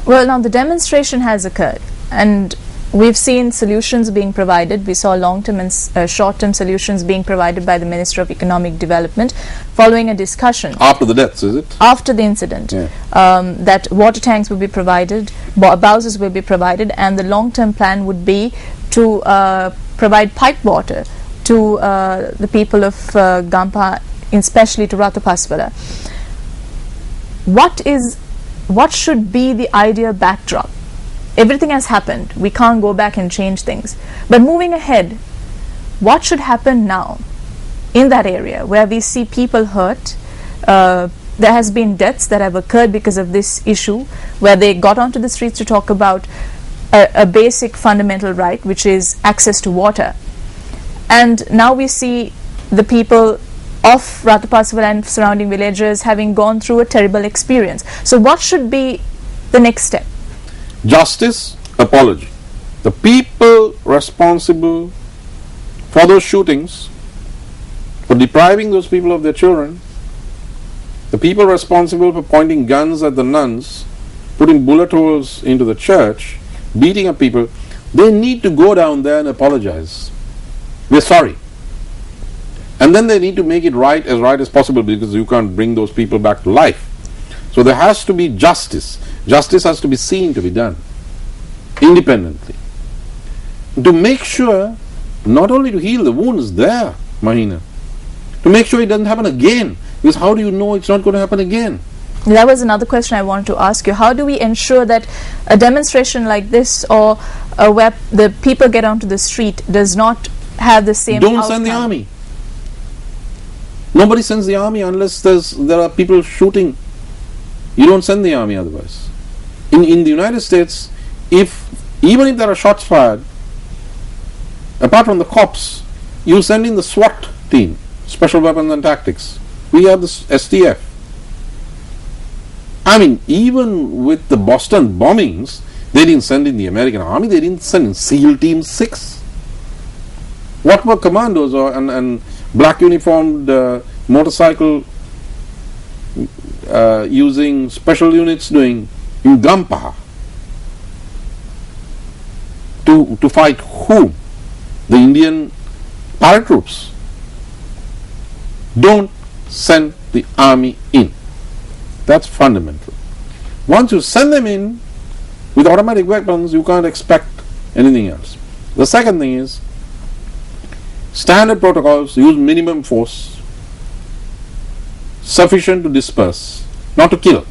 Well, now the demonstration has occurred, and we've seen solutions being provided. We saw long-term and short-term solutions being provided by the Minister of Economic Development following a discussion. After the deaths, is it? After the incident, that water tanks will be provided, bowsers will be provided, and the long-term plan would be to provide pipe water to the people of Gampa, especially to Ratupaswara. What should be the ideal backdrop? Everything has happened. We can't go back and change things. But moving ahead, what should happen now in that area where we see people hurt? There has been deaths that have occurred because of this issue, where they got onto the streets to talk about a basic fundamental right, which is access to water. And now we see the people of Ratupaswara and surrounding villages having gone through a terrible experience. So what should be the next step? Justice, apology. The people responsible for those shootings, for depriving those people of their children, the people responsible for pointing guns at the nuns, putting bullet holes into the church, beating up people, they need to go down there and apologize. We're sorry. And then they need to make it right as possible, because you can't bring those people back to life. So there has to be justice. Justice has to be seen to be done independently, to make sure not only to heal the wounds there, Mahina, to make sure it doesn't happen again, because how do you know it's not going to happen again? That was another question I wanted to ask you. How do we ensure that a demonstration like this, or where the people get onto the street, does not have the same outcome? Don't send the army. Nobody sends the army unless there are people shooting. You don't send the army otherwise. In the United States, even if there are shots fired, apart from the cops, you send in the SWAT team, Special Weapons and Tactics. We have the STF. I mean, even with the Boston bombings, they didn't send in the American army, they didn't send in SEAL Team 6. What were commandos and black uniformed motorcycle using special units doing in Gampaha? To fight whom? The Indian paratroops. Don't send the army in. That's fundamental. Once you send them in with automatic weapons, you can't expect anything else. The second thing is standard protocols: use minimum force, sufficient to disperse, not to kill.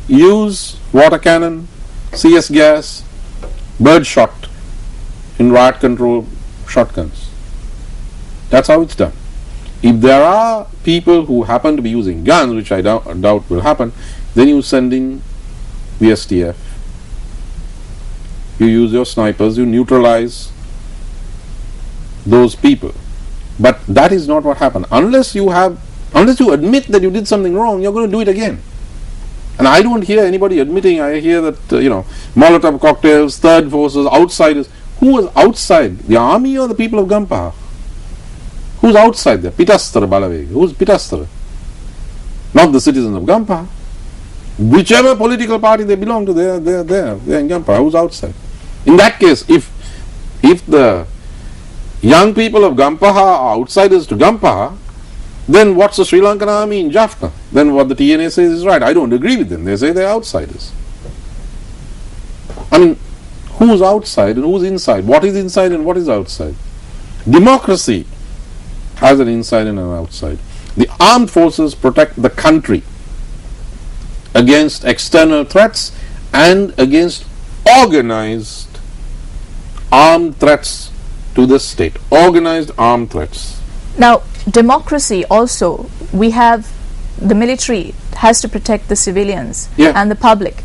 Use water cannon, CS gas, bird shot in riot control shotguns. That's how it's done. If there are people who happen to be using guns, which I doubt will happen, then you send in the STF. You use your snipers, you neutralize those people. But that is not what happened. Unless you admit that you did something wrong, you're going to do it again. And I don't hear anybody admitting. I hear that, Molotov cocktails, third forces, outsiders. Who was outside? The army or the people of Gampaha? Who's outside there? Pitastara Balavegi. Who's Pitastara? Not the citizens of Gampaha. Whichever political party they belong to, they're in Gampaha. Who's outside? In that case, if the young people of Gampaha are outsiders to Gampaha, then what's the Sri Lankan army in Jaffna? Then what the TNA says is right. I don't agree with them. They say they're outsiders. I mean, who's outside and who's inside? What is inside and what is outside? Democracy has an inside and an outside. The armed forces protect the country against external threats and against organized armed threats to the state. Organized armed threats. Now, democracy also, we have the military has to protect the civilians and the public.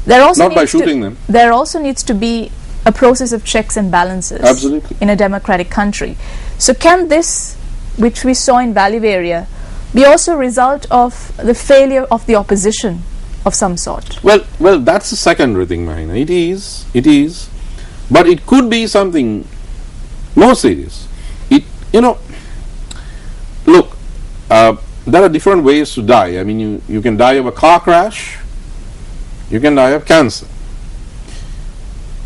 There also not by shooting them. There also needs to be a process of checks and balances. Absolutely. In a democratic country. So can this, which we saw in Valley area, be also a result of the failure of the opposition of some sort? Well, that's the secondary thing, Mahina. It is, but it could be something more serious. Look, there are different ways to die. I mean, you can die of a car crash, You can die of cancer.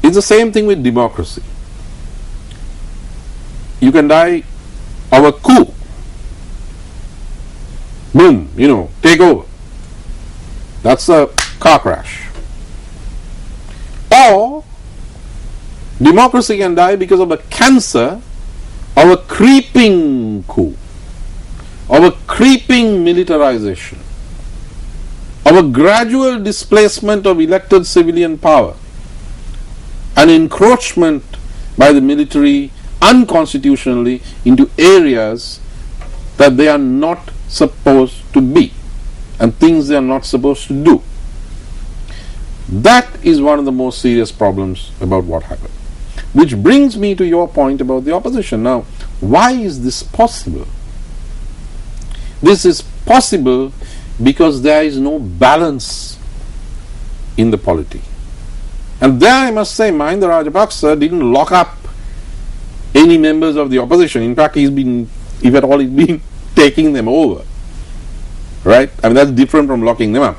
It's the same thing with democracy. You can die of a coup. Boom, take over. That's a car crash. Or democracy can die because of a cancer of a creeping coup, of a creeping militarization, of a gradual displacement of elected civilian power, an encroachment by the military unconstitutionally into areas that they are not supposed to be and things they are not supposed to do. That is one of the most serious problems about what happened. Which brings me to your point about the opposition. Now, why is this possible? This is possible because there is no balance in the polity. And there I must say, Mahinda Rajapaksa didn't lock up any members of the opposition. In fact, if at all, he's been taking them over. Right? I mean, that's different from locking them up.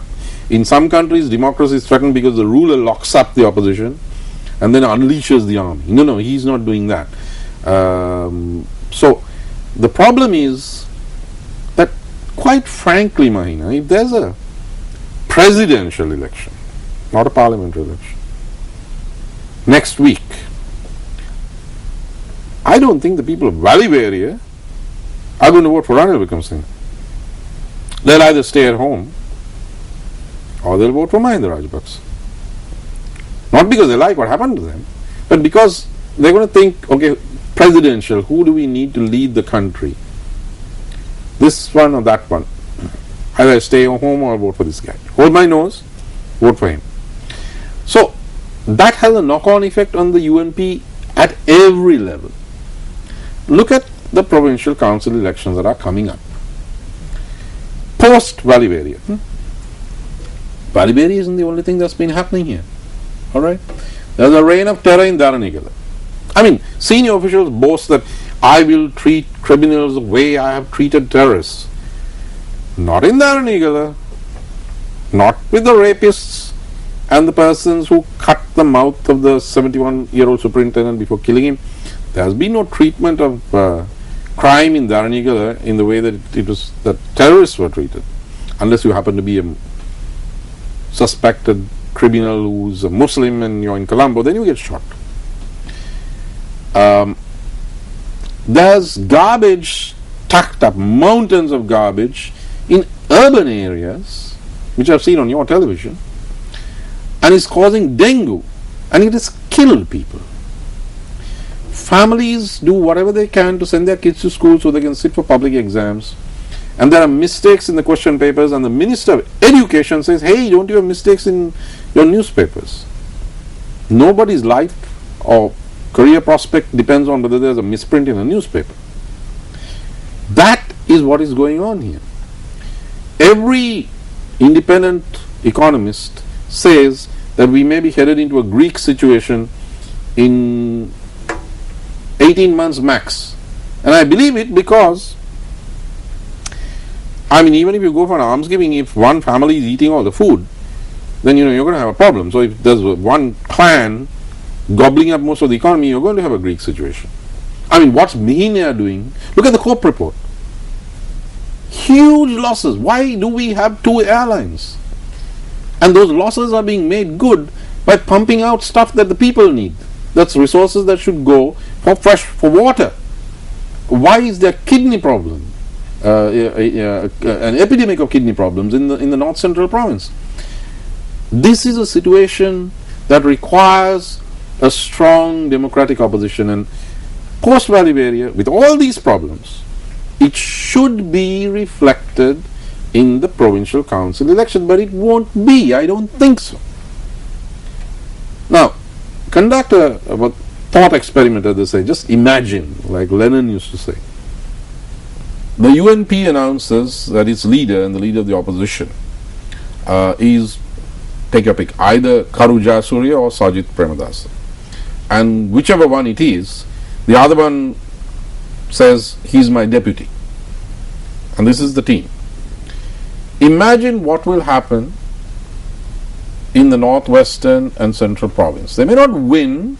In some countries, democracy is threatened because the ruler locks up the opposition and then unleashes the army. No, he's not doing that. So, the problem is that, quite frankly, Mahina, if there's a presidential election, not a parliamentary election, next week, I don't think the people of Valley area are going to vote for Ranil Wickremesinghe. They'll either stay at home or they'll vote for Mahinda Rajapaksa. Not because they like what happened to them, but because they're going to think, okay, presidential, who do we need to lead the country? This one or that one. Either I stay at home or vote for this guy. Hold my nose, vote for him. So, that has a knock-on effect on the UNP at every level. Look at the provincial council elections that are coming up. Post Valley area. Valley area isn't the only thing that's been happening here. Alright? There's a reign of terror in Dayanilleka. I mean, senior officials boast that I will treat criminals the way I have treated terrorists. Not in Dayanilleka. Not with the rapists and the persons who cut the mouth of the 71-year-old superintendent before killing him. There has been no treatment of crime in Dayanilleka in the way that that terrorists were treated, unless you happen to be a suspected criminal who's a Muslim and you're in Colombo, then you get shot. There's garbage tucked up, mountains of garbage in urban areas, which I've seen on your television, and it's causing dengue, and it has killed people. Families do whatever they can to send their kids to school so they can sit for public exams, and there are mistakes in the question papers, and the Minister of Education says, hey, don't you have mistakes in your newspapers? Nobody's life or career prospect depends on whether there's a misprint in a newspaper. That is what is going on here. Every independent economist says that we may be headed into a Greek situation in 18 months max. And I believe it because, I mean, even if you go for an almsgiving, if one family is eating all the food, then you're going to have a problem. So if there's one clan gobbling up most of the economy, you're going to have a Greek situation. I mean, what's Mihinia doing? Look at the COPE report. Huge losses. Why do we have 2 airlines? And those losses are being made good by pumping out stuff that the people need. That's resources that should go for water. Why is there kidney problem? An epidemic of kidney problems in the North Central province. This is a situation that requires a strong democratic opposition, and post Valley area, with all these problems, it should be reflected in the provincial council election, but it won't be. I don't think so. Now, conduct a thought experiment, as they say. Just imagine, like Lenin used to say. The UNP announces that its leader and the leader of the opposition is, take your pick, either Karu Jayasuriya or Sajith Premadasa. And whichever one it is, the other one says, he's my deputy. And this is the team. Imagine what will happen in the northwestern and central province. They may not win,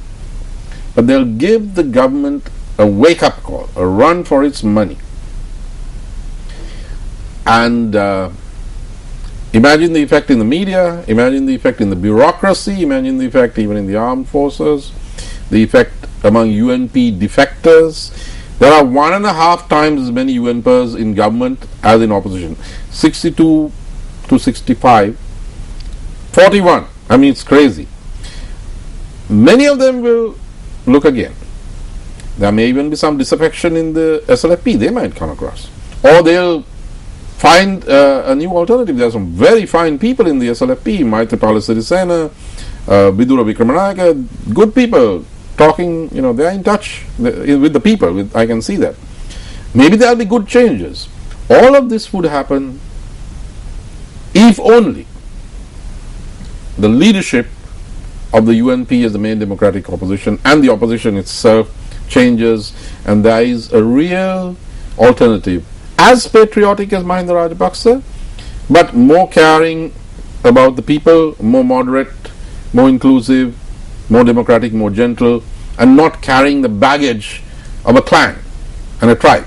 but they'll give the government a wake-up call, a run for its money. And imagine the effect in the media, imagine the effect in the bureaucracy, imagine the effect even in the armed forces, the effect among UNP defectors. There are 1.5 times as many UNPers in government as in opposition. 62 to 65, 41. I mean, it's crazy. Many of them will look again. There may even be some disaffection in the SLFP they might come across. Or they'll find a new alternative. There are some very fine people in the SLFP, Maithripala Sirisena, Vidura Vikramanayaka, good people talking, they are in touch with the people, I can see that. Maybe there will be good changes. All of this would happen if only the leadership of the UNP as the main democratic opposition and the opposition itself changes, and there is a real alternative, as patriotic as Mahinda Rajapaksa, but more caring about the people, more moderate, more inclusive, more democratic, more gentle, and not carrying the baggage of a clan and a tribe.